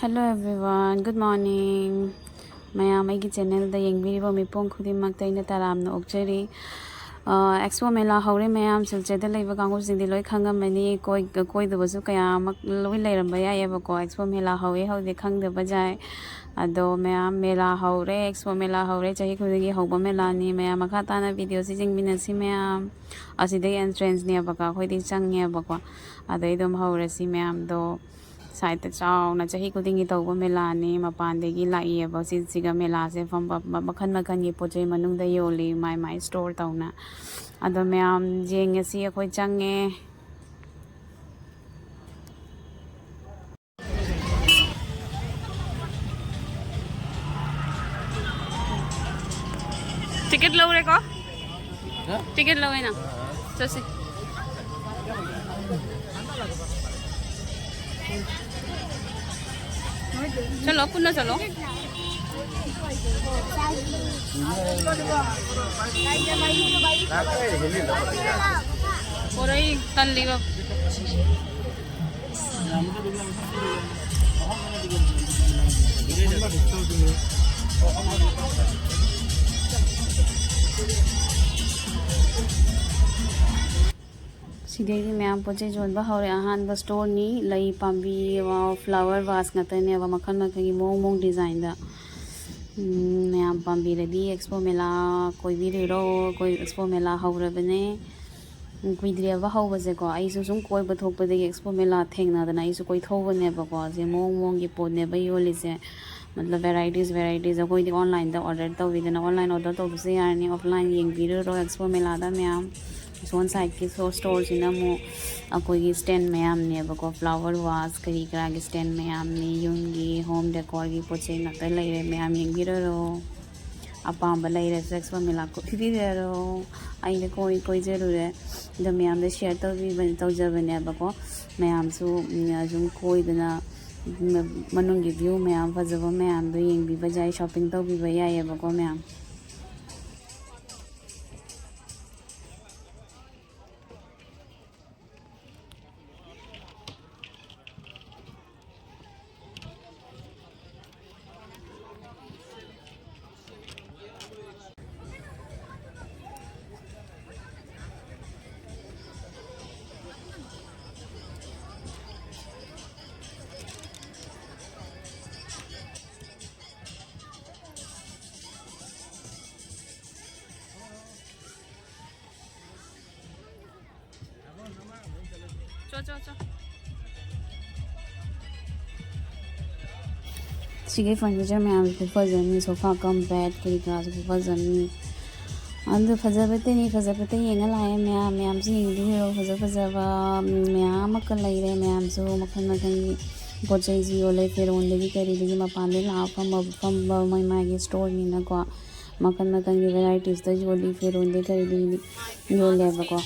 Hello everyone, good morning. Mayam aigi channel da yengbiribo mipong khudimmakta ina taramna okjari. Expo mela haure mayam silche da leiba kangu singdi loi khangamani koi da basu kaya mak loi leiramba yayeba ko expo mela hawe haude khangdaba jai. Ado mayam mela haure expo mela haure chahi khudigi hauba mela ni mayam makata na video si jingminasi mayam asidai entrance ni abaka khoi di changye abako adai dum haure si mayam do side चावना चाही खुदिंगी तौब Melanie मपानदेगी लाइएब सिगा मेलासे फम मखन मखन की पोचे मनुंग the योली my my store तौना अदो ma'am जेंगसी अखोय चंगे ticket लो रे को ticket लो ना चसे चलो पुनः चलो और ही तल्ली बा सिदेगी मैम पोचे जोनबा हौरे अहानबा स्टोर नि लई पांबी वा फ्लावर वास ngतने वा मखन मखन की मोंग मोंग डिजाइन दा मैम पांबी रेडी एक्सपो मेला कोई भी रेरो कोई एक्सपो मेला हौरबने कुइद्रियाबा हौबजे को आइसु सुम कोई बथोकपदे एक्सपो मेला थेंगनादना आइसु कोई थौबने बको जे मोंग मोंग की पोने बा योलिसे मतलब वेराइटीज कोई ऑनलाइन दा ऑर्डर तौविदना ऑनलाइन ऑर्डर तौबसे यारनी ऑफलाइन येंगबिरो एक्सपो मेला दा मैम सोन साइड की स्टोर सिना मो अकोई स्टैंड मैम ने बको फ्लावर वास करी करा के स्टैंड मैम ने युंगी होम डेकोर की पोचे नते लेरे मैम येंगिरो अपाम लेरे एक्सपो मेला को फिदिरो आइने कोई जरूरे द मैम दे शेयर तौजबने बको मैम सु जुम कोई दना मनुंगी व्यू मैम फजबो मैम दो येंगबी बजाय शॉपिंग तौबी याय बको मैम चो सिगे फर्नीचर मैम को फजनी सोफा कम बेड करी ग्लास को फजनी अंदर फजबते नहीं फजबते येंगा लाए मैम मैम से येंदी हिरो फजबा मैम का लेरे मैम सो मखन मखन पोचे जी ओले फिर ओंदगी करी दगी मपाने ला फम मई मागी स्टोर नि ना को मखन मखन की वैरायटीज द जोली फिर ओंदे करी दगी योले बको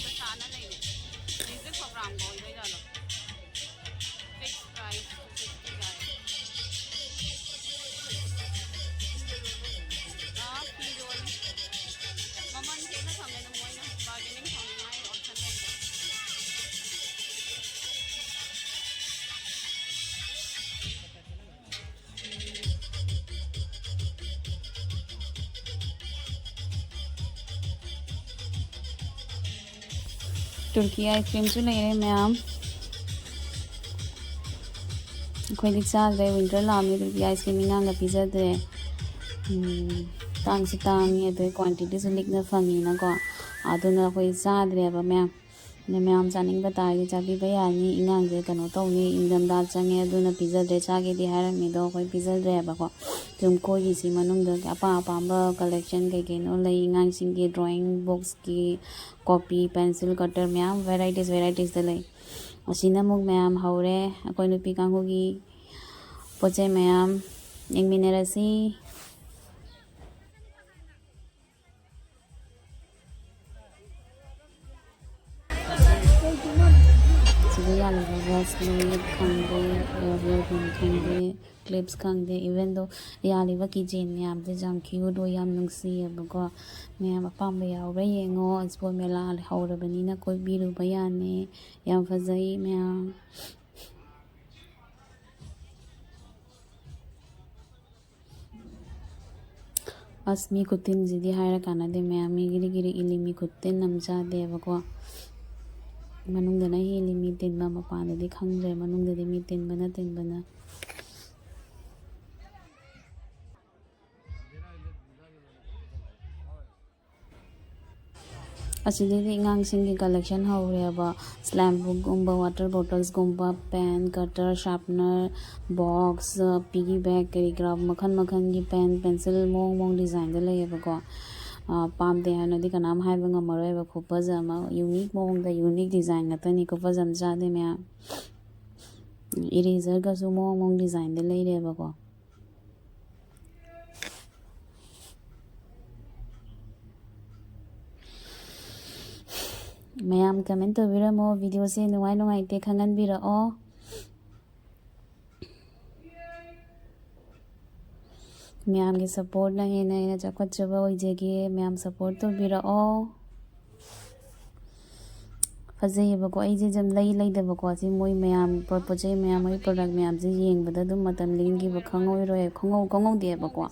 तुर्की आइसक्रीम सु लेरे मैम अखोई चादे विंटर लामी तुर्की आइसक्रीम इंगांगा पिजादे तांगसु तांगी अदो क्वांटिटी सु लिखना फंगीना को आदुना अखोई चाद्रेबा मैम ने मैम चानिंग बतागे चाबीबा यानी इंगांजे कनो तौनी इंगमदा चंगे अदुना पिजादे चागेदि हारमिदो अखोई पिजाद्रेबा को तुम कोई सी मनुंग अपाम कलेक्शन कई लई इंगांसिंग की ड्राइंग बुक्स की copy pencil cutter ma'am varieties द लई असिना मुग मैम हौरे अखोई नुपी कांगुगी पोचे मैम येंगमिनेरसी क्लिप्स खंगे इवन दो यालीब किचेन मैम जम क्यूट याम नुंसीबको मैम अपाम यावरा येंगो एक्सपो मेला हौरबनीना कोई बिरुबा याने याम फजई मैम ꯑꯁ ꯃꯤ ꯈꯨꯠꯇꯤꯟꯁꯤꯗꯤ ꯍꯥꯏꯔ ꯀꯥꯟꯅꯗꯦ ꯃꯌꯥꯝ ꯃꯤ ꯒꯤꯔꯤ ꯒꯤꯔꯤ ꯏꯜꯂꯤ ꯃꯤ ꯈꯨꯠꯇꯤꯟ ꯑꯃ ꯆꯥꯗꯦꯕꯀꯣ ꯃꯅꯨꯡꯗꯅ ꯍꯦꯜꯂꯤ ꯃꯤ ꯇꯤꯟꯕ ꯃꯄꯥꯟꯗꯗꯤ ꯈꯪꯗ꯭ꯔꯦ ꯃꯅꯨꯡꯗꯗꯤ ꯃꯤ ꯇꯤꯟꯕꯅ ꯑꯁꯤꯗꯩꯗꯤ ꯑꯉꯥꯡꯁꯤꯡꯒꯤ ꯀꯂꯦꯛꯁꯟ ꯍꯧꯔꯦꯕ ꯁ꯭ꯂꯥꯏꯝ ꯕꯨꯛꯒꯨꯝꯕ ꯋꯥꯇꯔ ꯕꯣꯇꯜꯁꯒꯨꯝꯕ ꯄꯦꯟ ꯀꯇꯔ ꯁꯥꯔꯞꯅꯔ ꯕꯣꯛꯁ ꯄꯤꯒꯤ ꯕꯦꯒ ꯀꯔꯤ ꯀꯔꯥ ꯃꯈꯜ ꯃꯈꯜꯒꯤ ꯄꯦꯟ ꯄꯦꯟꯁꯤꯜ ꯃꯑꯣꯡ ꯗꯤꯖꯥꯏꯟꯗ ꯂꯩꯌꯦꯕꯀꯣ ꯄꯥꯝꯗꯦ ꯍꯥꯏꯅꯗꯤ ꯀꯅꯥꯝ ꯍꯥꯏꯕ ꯉꯝꯃꯔꯣꯏꯕ ꯈꯨꯐꯖ ꯑꯃ ꯌꯨꯅꯤꯛ ꯃꯑꯣꯡꯗ ꯌꯨꯅꯤꯛ ꯗꯤꯖꯥꯏꯟ ꯉꯥꯛꯇꯅꯤ ꯈꯨꯐꯖ ꯑꯃ ꯆꯥꯗꯦ ꯃꯌꯥꯝ ꯏꯔꯦꯖꯔꯒꯁꯨ ꯃꯑꯣꯡ ꯗꯤꯖꯥꯏꯟꯗ ꯂꯩꯔꯦꯕꯀꯣ ꯃꯌꯥꯝ ꯀꯃꯦꯟ ꯇꯧꯕꯤꯔꯝꯃꯣ ꯚꯤꯗꯤꯑꯣꯁꯦ ꯅꯨꯡꯉꯥꯏꯇꯦ ꯈꯪꯍꯟꯕꯤꯔꯛꯑꯣ ꯃꯌꯥꯝꯒꯤ ꯁꯞꯄꯣꯔꯠꯅ ꯍꯦꯟꯅ ꯆꯥꯎꯈꯠꯆꯕ ꯑꯣꯏꯖꯒꯦ ꯃꯌꯥꯝ ꯁꯞꯄꯣꯔꯠ ꯇꯧꯕꯤꯔꯛꯑꯣ ꯐꯖꯩꯌꯦꯕꯀꯣ ꯑꯩꯁꯦ ꯑꯗꯨꯝ ꯂꯩꯗꯕꯀꯣ ꯁꯤ ꯃꯣꯏ ꯃꯌꯥꯝ ꯄꯣꯠ ꯆꯩ ꯃꯌꯥꯝ ꯃꯣꯏ ꯄ꯭ꯔꯗꯛ ꯃꯌꯥꯝꯁꯦ ꯌꯦꯡꯕꯗ ꯑꯗꯨꯝ ꯃꯇꯝ ꯂꯦꯟꯈꯤꯕ ꯈꯪꯍꯧꯗꯦꯕꯀꯣ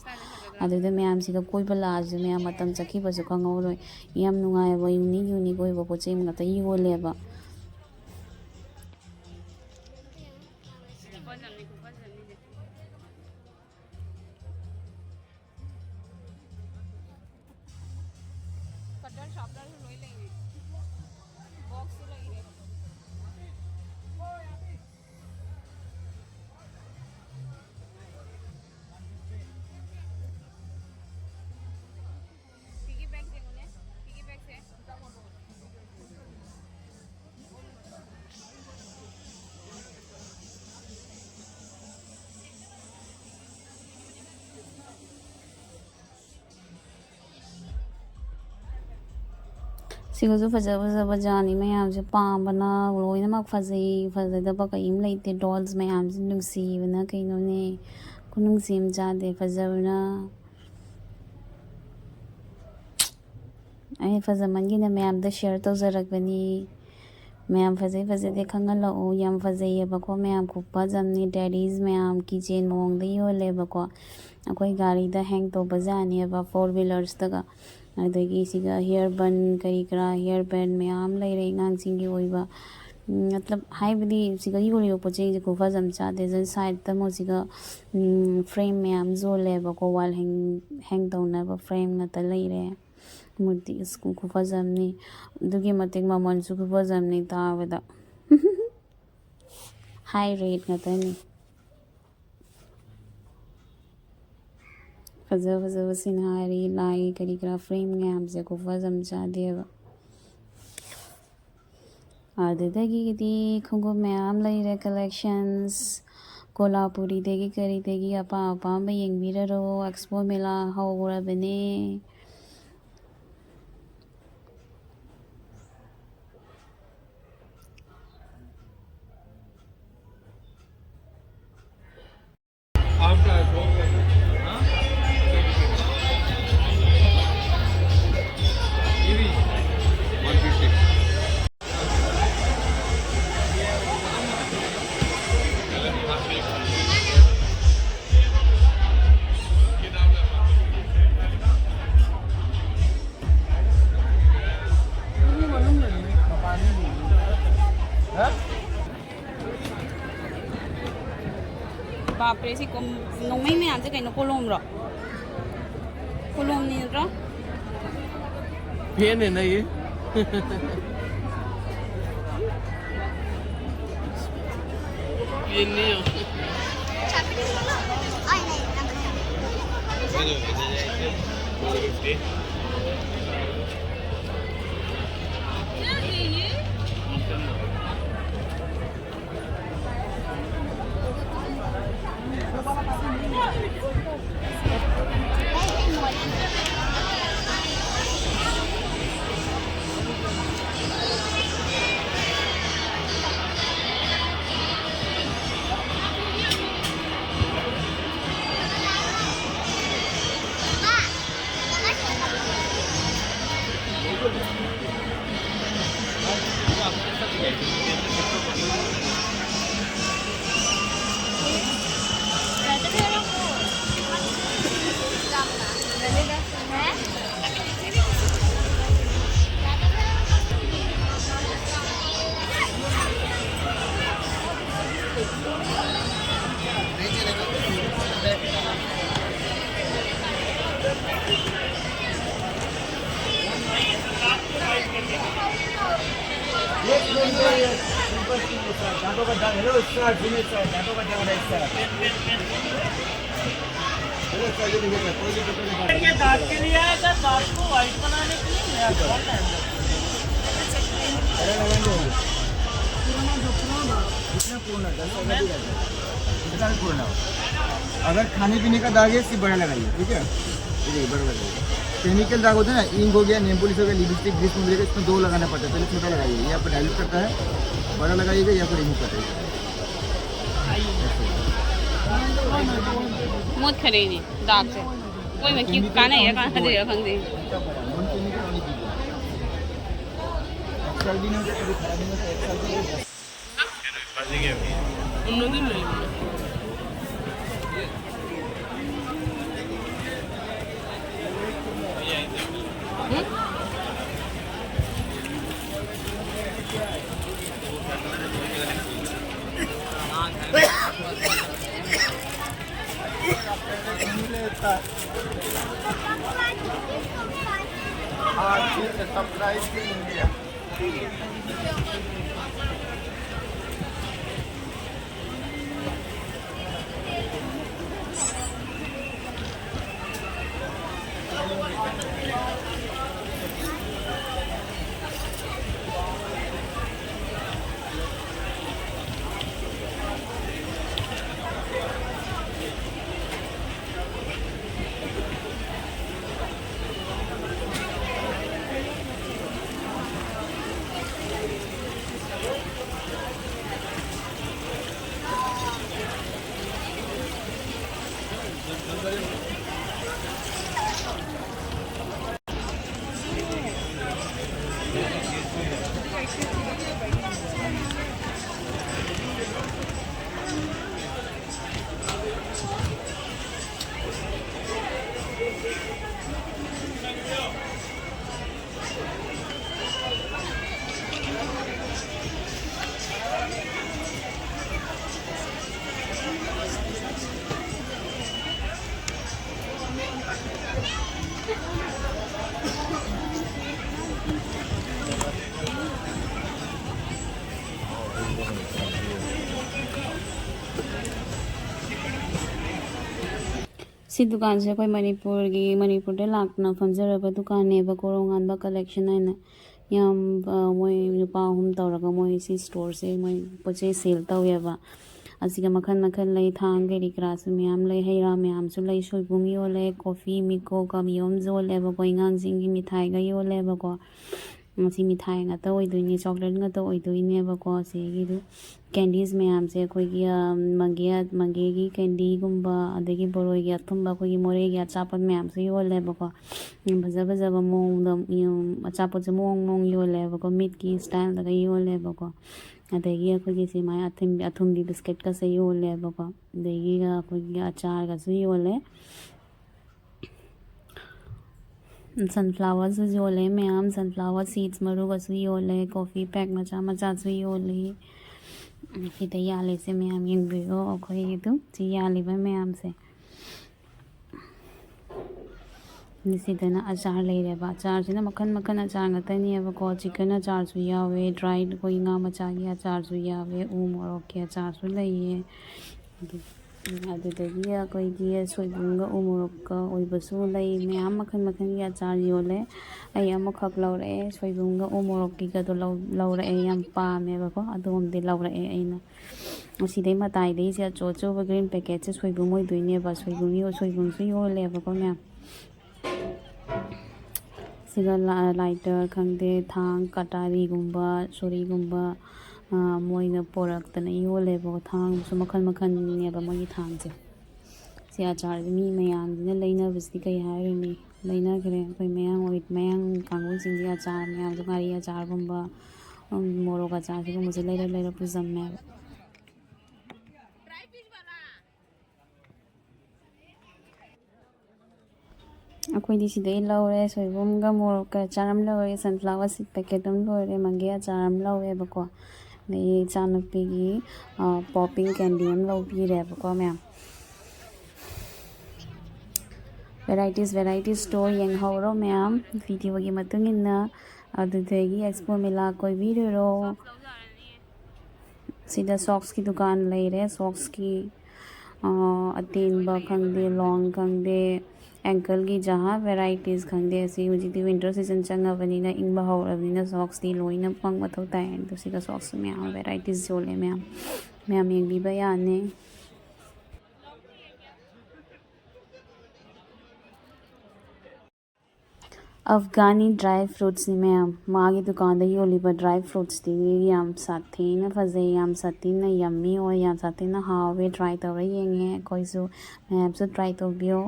ꯑꯗꯨꯗ ꯃꯌꯥꯝꯁꯤꯒ ꯀꯣꯏꯕ ꯂꯥꯛꯑꯁꯨ ꯃꯌꯥꯝ ꯃꯇꯝ ꯆꯠꯈꯤꯕꯁꯨ ꯈꯪꯍꯧꯔꯣꯏ ꯌꯥꯝ ꯅꯨꯡꯉꯥꯏꯕ ꯌꯨꯅꯤꯛ ꯑꯣꯏꯕ ꯄꯣꯠ ꯆꯩ ꯉꯥꯛꯇ ꯌꯣꯜꯂꯦꯕ कटर शॉपनर लोई लेंगे बॉक्स लेंगे पिगी बैग दे उन्हें पिगी बैग से ꯁꯤꯒꯁꯨ ꯐꯖꯕ ꯖꯥꯠꯅꯤ ꯃꯌꯥꯝꯁꯦ ꯄꯥꯝꯕꯅ ꯂꯣꯏꯅꯃꯛ ꯐꯖꯗꯕ ꯀꯔꯤꯝ ꯂꯩꯇꯦ ꯗꯣꯜꯁ ꯃꯌꯥꯝꯁꯦ ꯅꯨꯡꯁꯤꯕꯅ ꯀꯩꯅꯣꯅꯦ ꯈꯨꯅꯨꯡꯁꯤ ꯑꯃ ꯆꯥꯗꯦ ꯐꯖꯕꯅ ꯑꯩ ꯐꯖꯃꯟꯒꯤꯅ ꯃꯌꯥꯝꯗ ꯁꯤꯌꯔ ꯇꯧꯖꯔꯛꯄꯅꯤ ꯃꯌꯥꯝ ꯐꯖꯗꯦ ꯈꯪꯍꯜꯂꯛꯑꯣ ꯌꯥꯝ ꯐꯖꯩꯌꯦꯕꯀꯣ ꯃꯌꯥꯝ ꯈꯨꯐꯖꯝꯅꯤ ꯗꯦꯔꯤꯁ ꯃꯌꯥꯝ ꯀꯤꯆꯦꯟ ꯃꯑꯣꯡꯗ ꯌꯣꯜꯂꯦꯕꯀꯣ ꯑꯩꯈꯣꯏ ꯒꯥꯔꯤꯗ ꯍꯦꯡ ꯇꯧꯕ ꯌꯥꯅꯦꯕ 4 व्हीलर्ꯁꯇꯒ ꯑꯗꯒꯤ ꯁꯤꯒ ꯍꯤꯌꯔ ꯕꯟ ꯀꯔꯤ ꯀꯔꯥ ꯍꯤꯌꯔ ꯕꯦꯟ ꯃꯌꯥꯝ ꯂꯩꯔꯦ ꯑꯉꯥꯡꯁꯤꯡꯒꯤ ꯑꯣꯏꯕ ꯃꯇꯂꯕ ꯍꯥꯏꯕꯗꯤ ꯁꯤꯒ ꯌꯣꯜꯂꯤꯕ ꯄꯣꯠ ꯆꯩꯁꯦ ꯈꯨꯐꯖ ꯑꯃ ꯆꯥꯗꯦ ꯁꯥꯏꯗꯇ ꯃꯣꯏꯁꯤꯒ ꯐ꯭ꯔꯦꯝ ꯃꯌꯥꯝ ꯌꯣꯜꯂꯦꯕꯀꯣ ꯋꯥꯜ ꯍꯦꯡ ꯇꯧꯅꯕ ꯐ꯭ꯔꯦꯝ ꯉꯥꯛꯇ ꯂꯩꯔꯦ ꯃꯨꯔꯇꯤ ꯈꯨꯐꯖꯝꯅꯤ ꯑꯗꯨꯒꯤ ꯃꯇꯤꯛ ꯃꯃꯜꯁꯨ ꯈꯨꯐꯖꯝꯅꯤ ꯇꯥꯕꯗ ꯍꯥꯏ ꯔꯦꯠ ꯉꯥꯛꯇꯅꯤ ꯐꯖꯕꯁꯤꯅ ꯍꯥꯏꯔꯤ ꯂꯥꯏ ꯀꯔꯤ ꯀꯔꯥ ꯐ꯭ꯔꯦꯝ ꯃꯌꯥꯝꯁꯦ ꯈꯨꯐꯖ ꯑꯃ ꯆꯥꯗꯦꯕ ꯑꯗꯨꯗꯒꯤꯗꯤ ꯈꯣꯡꯎꯞ ꯃꯌꯥꯝ ꯂꯩꯔꯦ ꯀꯂꯦꯛꯁꯟꯁ ꯀꯣꯂꯥꯄꯨꯔꯤꯗꯒꯤ ꯀꯔꯤꯗꯒꯤ ꯑꯄꯥꯝꯕ ꯌꯦꯡꯕꯤꯔꯔꯣ ꯑꯦꯛꯁꯄꯣ ꯃꯦꯂꯥ ꯍꯧꯔꯕꯅꯦ बापरे सी नोंमई में आमसे कहीं कोलोम रो कोलोम नहीं रो पेन है ना ये पेन नहीं हो ये दांत के लिए आया था, दांत को व्हाइट बनाने के लिए नया कौन है? इतना पूर्ण इतना भी पूर्ण हो। अगर खाने पीने का दाग है सिर्फ बड़ा लगाइए, ठीक है, ये बड़ा लगाइए। केमिकल दाग होता है ना, इंक हो गया, नेल पॉलिश हो गया, लिपस्टिक, ग्रीस मिलेगा, इसमें 2 लगाना पड़ता है। पहले छोटा लगाइए, ये आपको डाइल्यूट करता है, बड़ा लगाइएगा या फिर रिमूव करता है। मोत खरे ने दाग से कोई में क्यों काने है कहां से रखन दे नॉन केमिकल वाली चीज़ है। एक साल भी नहीं होता, कभी खराब नहीं होता, 1 साल के लिए उन दिन नहीं सरप्राइज के इंडिया सी दुकान से कोई मणिपुर लाकना फमजरब दुकान कोरोंगानबा कलेक्शन है याम मोय नुपा हम तौरगा मोय सी स्टोर से मोय पोचे सेल तौयबा असिगा मखन मखन लई थांग गेरी क्रास म्याम लई हैरा म्याम सु लई सोइबुंग योले कॉफी मिको कमियोम जोलेबा कोई ngang मिठाई गा योलेबा को सी मिठाई ngata oidoine chocolate ngata oidoine ba ko se candies ma'am से अखोगी मंगे की कैंडी गुम्बा अदगी बोरोई की अथुम्बा अखोगी मोरे की अचापत मैम से योलेबको फजब फजब मोंग अचापत से मोंग योलेबको मीट की स्टाइल दगा योलेबको अदगी अखोगी से माय अथुम्बी बिस्किट का से योलेबको अदगी अखोगी अचार का से योले सनफ्लावर से योले मैम सनफ्लावर सीड्स मरु का से योले कॉफी पैक मचा मचा से योले सीधा याले से मैम यंगबिगो अखोई तो सी यालीबा मैम से निसिदना अचार लेरेबा अचार सिना मखन मखन अचार ngataneबको चिकन अचार सु यावे ड्राइड कोई nga मचा की अचार सु यावे उ मोरोक के अचार सु लइए अदुदगी अखोई सोइबुंगा उ मोरोक का ओइबसु लई मैम मखन मखन की अचार योले आई अमुखक लौरे सोइबुंगा उ मोरोक की गदो लौरे याम पामेबको अदोमदे लौरे आइना उसीदे मताइदे से चोचो ग्रीन पैकेट से सोइबुंग ओइदोइनेबा सोइबुंग सु योलेबको मैम सिगा लाइटर खंगदे थांग कटारीगुम्बा सोरीगुम्बा मोइना पोरक्तना योलेबको थांग सु मखन मखन नेबा मोगी थांग से अचार मी मयामदिना लेनाबसि कई हायरनी लेनाग्रे अखोई मयांग कांगुसिंग अचार मयाम गारी अचार गुम्बा मोरोक अचार सिगुम्बसे लेरा पुजम्मे अखोई सिदे लौरे सोइबुंगा मोरोक का अचार लौरे सनफ्लावर सीड पैकेट लोरे मंगे अचार लौरेबको ꯑꯗꯒꯤ ꯏꯆꯥꯅꯨꯄꯤꯒꯤ ꯄꯣꯞꯄꯤꯡ ꯀꯦꯟꯗꯤ ꯑꯃ ꯂꯧꯕꯤꯔꯦꯕꯀꯣ ꯃꯌꯥꯝ ꯚꯦꯔꯥꯏꯇꯤꯁ ꯁ꯭ꯇꯣꯔ ꯌꯦꯡꯍꯧꯔꯣ ꯃꯌꯥꯝ ꯚꯤꯗꯤꯑꯣꯒꯤ ꯃꯇꯨꯡ ꯏꯟꯅ ꯑꯗꯨꯗꯒꯤ ꯑꯦꯛꯁꯄꯣ ꯃꯦꯂꯥ ꯀꯣꯏꯕꯤꯔꯨꯔꯣ ꯁꯤꯗ ꯁꯣꯛꯁꯀꯤ ꯗꯨꯀꯥꯟ ꯂꯩꯔꯦ ꯁꯣꯛꯁꯀꯤ ꯑꯇꯦꯟꯕ ꯈꯪꯗꯦ ꯂꯣꯡ ꯈꯪꯗꯦ ꯑꯦꯡꯀꯜꯒꯤ ꯖꯍꯥ ꯚꯦꯔꯥꯏꯇꯤꯁ ꯈꯪꯗꯦ ꯑꯁꯤ ꯍꯧꯖꯤꯛꯇꯤ ꯋꯤꯟꯇꯔ ꯁꯤꯖꯟ ꯆꯪꯉꯕꯅꯤꯅ ꯏꯪꯕ ꯍꯧꯔꯕꯅꯤꯅ ꯁꯣꯛꯁꯇꯤ ꯂꯣꯏꯅ ꯄꯪ ꯃꯊꯧ ꯇꯥꯏ ꯑꯗꯣ ꯁꯤꯗ ꯁꯣꯛꯁ ꯃꯌꯥꯝ ꯚꯦꯔꯥꯏꯇꯤꯁ ꯌꯣꯜꯂꯦ ꯃꯌꯥꯝ ꯌꯦꯡꯕꯤꯕ ꯌꯥꯅꯤ ꯑꯐꯒꯥꯅꯤ ꯗ꯭ꯔꯥꯏ ꯐ꯭ꯔꯨꯠꯁꯅꯤ ꯃꯌꯥꯝ ꯃꯥꯒꯤ ꯗꯨꯀꯥꯟꯗ ꯌꯣꯜꯂꯤꯕ ꯗ꯭ꯔꯥꯏ ꯐ꯭ꯔꯨꯠꯁꯇꯤ ꯌꯥꯝ ꯁꯥꯊꯤꯅ ꯐꯖꯩ ꯌꯥꯝ ꯁꯥꯊꯤꯅ ꯌꯝꯃꯤ ꯑꯣꯏ ꯌꯥꯝ ꯁꯥꯊꯤꯅ ꯍꯥꯎꯋꯦ ꯇ꯭ꯔꯥꯏ ꯇꯧꯔ ꯌꯦꯡꯉꯦ ꯑꯩꯈꯣꯏꯁꯨ ꯃꯌꯥꯝꯁꯨ ꯇ꯭ꯔꯥꯏ ꯇꯧꯕꯤꯌꯣ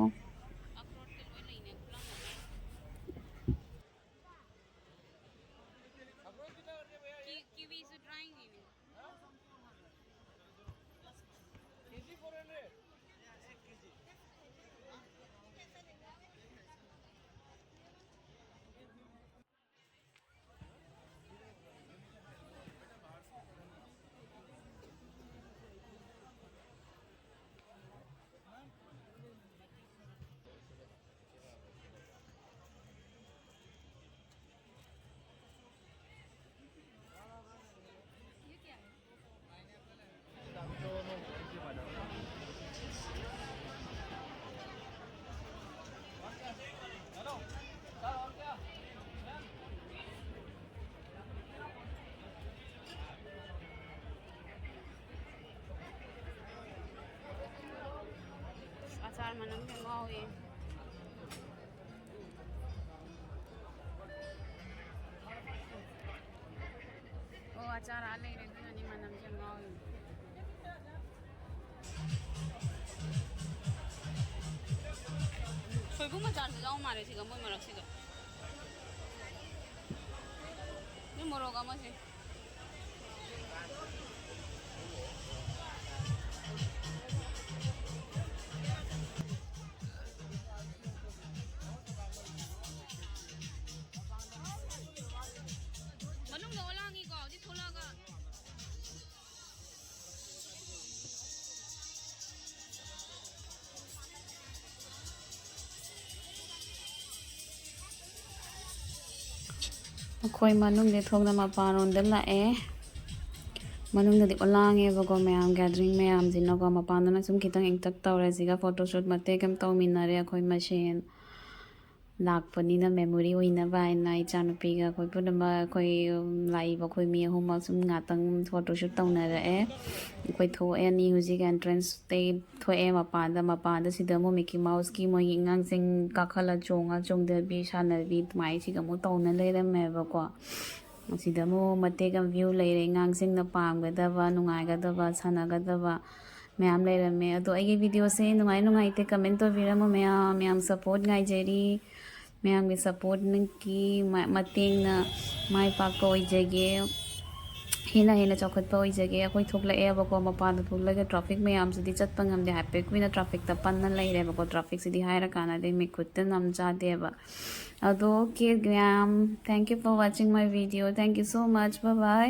ꯑꯆꯥꯔ ꯃꯅꯝ ꯌꯥꯝ ꯉꯥꯎꯋꯦ ꯑꯣ ꯑꯆꯥꯔ ꯂꯩꯔꯦ ꯑꯗꯨꯅꯅꯤ ꯃꯅꯝꯁꯦ ꯌꯥꯝ ꯉꯥꯎꯋꯦ ꯁꯣꯏꯕꯨꯝ ꯑꯆꯥꯔꯁꯨ ꯌꯥꯎ ꯃꯥꯜꯂꯦ ꯁꯤꯒ ꯃꯣꯏ ꯃꯔꯛꯁꯤꯒ ꯁꯤ ꯃꯣꯔꯣꯛ ꯑꯃꯁꯦ ꯃꯅꯨꯡꯗ ꯑꯣꯂꯥꯡꯉꯤꯀꯣ ꯍꯧꯖꯤꯛ ꯊꯣꯛꯂꯛꯑꯒ ꯑꯩꯈꯣꯏ ꯃꯅꯨꯡꯗ ꯊꯣꯛꯅ ꯃꯄꯥꯟꯂꯣꯝꯗ ꯂꯥꯛꯑꯦ ꯃꯅꯨꯡꯗꯗꯤ ꯑꯣꯂꯥꯡꯉꯦꯕꯀꯣ ꯃꯌꯥꯝ ꯒꯦꯗꯔꯤꯡ ꯃꯌꯥꯝꯁꯤꯅꯀꯣ ꯃꯄꯥꯟꯗꯅ ꯁꯨꯝ ꯈꯤꯇꯪ ꯏꯪꯇꯛ ꯇꯧꯔꯦ ꯁꯤꯒ ꯐꯣꯇꯣꯁꯨꯠ ꯃꯇꯦꯛ ꯑꯃ ꯇꯧꯃꯤꯟꯅꯔꯦ ꯑꯩꯈꯣꯏ ꯃꯁꯦꯟ ꯂꯥꯛꯄꯅꯤꯅ ꯃꯦꯃꯣꯔꯤ ꯑꯣꯏꯅꯕ ꯍꯥꯏꯅ ꯏꯆꯥꯅꯨꯄꯤꯒ ꯑꯩꯈꯣꯏ ꯄꯨꯝꯅꯃꯛ ꯑꯩꯈꯣꯏ ꯂꯥꯛꯏꯕ ꯑꯩꯈꯣꯏ ꯃꯤ ꯑꯍꯨꯝꯃꯛ ꯁꯨꯝ ꯉꯥꯛꯇꯪ ꯐꯣꯇꯣꯁꯨꯠ ꯇꯧꯅꯔꯛꯑꯦ ꯑꯩꯈꯣꯏ ꯊꯣꯛꯑꯅꯤ ꯍꯧꯖꯤꯛ ꯑꯦꯟꯇ꯭ꯔꯦꯟꯁꯇꯩ ꯊꯣꯛꯑꯦ ꯃꯄꯥꯟꯗ ꯁꯤꯗ ꯑꯃꯨꯛ ꯃꯤꯀꯤ ꯃꯥꯎꯁꯀꯤ ꯃꯣꯏꯒꯤ ꯑꯉꯥꯡꯁꯤꯡ ꯀꯥꯈꯠꯂ ꯆꯣꯡꯉ ꯆꯣꯡꯊꯕꯤ ꯁꯥꯟꯅꯕꯤ ꯑꯗꯨꯃꯥꯏꯅ ꯁꯤꯒ ꯑꯃꯨꯛ ꯇꯧꯅ ꯂꯩꯔꯝꯃꯦꯕꯀꯣ ꯑꯁꯤꯗ ꯑꯃꯨꯛ ꯃꯇꯦꯛ ꯑꯃ ꯚ꯭ꯌꯨ ꯂꯩꯔꯦ ꯑꯉꯥꯡꯁꯤꯡꯅ ꯄꯥꯝꯒꯗꯕ ꯅꯨꯡꯉꯥꯏꯒꯗꯕ ꯁꯥꯟꯅꯒꯗꯕ ꯃꯌꯥꯝ ꯂꯩꯔꯝꯃꯦ ꯑꯗꯣ ꯑꯩꯒꯤ ꯚꯤꯗꯤꯑꯣꯁꯦ ꯅꯨꯡꯉꯥꯏꯇꯦ ꯀꯃꯦꯟ ꯇꯧꯕꯤꯔꯝꯃꯣ ꯃꯌꯥꯝ ꯁꯞꯄꯣꯔꯠ ꯉꯥꯏꯖꯔꯤ ꯃꯌꯥꯝꯒꯤ ꯁꯞꯄꯣꯔꯠꯀꯤ ꯃꯇꯦꯡꯅ ꯃꯥꯏ ꯄꯥꯛꯄ ꯑꯣꯏꯖꯒꯦ ꯍꯦꯟꯅ ꯆꯥꯎꯈꯠꯄ ꯑꯣꯏꯖꯒꯦ ꯑꯩꯈꯣꯏ ꯊꯣꯛꯂꯛꯑꯦꯕꯀꯣ ꯃꯄꯥꯟꯗ ꯊꯣꯛꯂꯒ ꯇ꯭ꯔꯥꯐꯤꯛ ꯃꯌꯥꯝꯁꯤꯗꯤ ꯆꯠꯄ ꯉꯝꯗꯦ ꯍꯥꯏꯐꯦꯠ ꯀꯨꯏꯅ ꯇ꯭ꯔꯥꯐꯤꯛꯇ ꯄꯟꯅ ꯂꯩꯔꯦꯕꯀꯣ ꯇ꯭ꯔꯥꯐꯤꯛꯁꯤꯗꯤ ꯍꯥꯏꯔꯀꯥꯟꯗꯗꯤ ꯃꯤꯈꯨꯠꯇ ꯅꯝꯖꯥꯗꯦꯕ ꯑꯗꯣ ꯃꯌꯥꯝ thank you for watching my video thank you so much bye by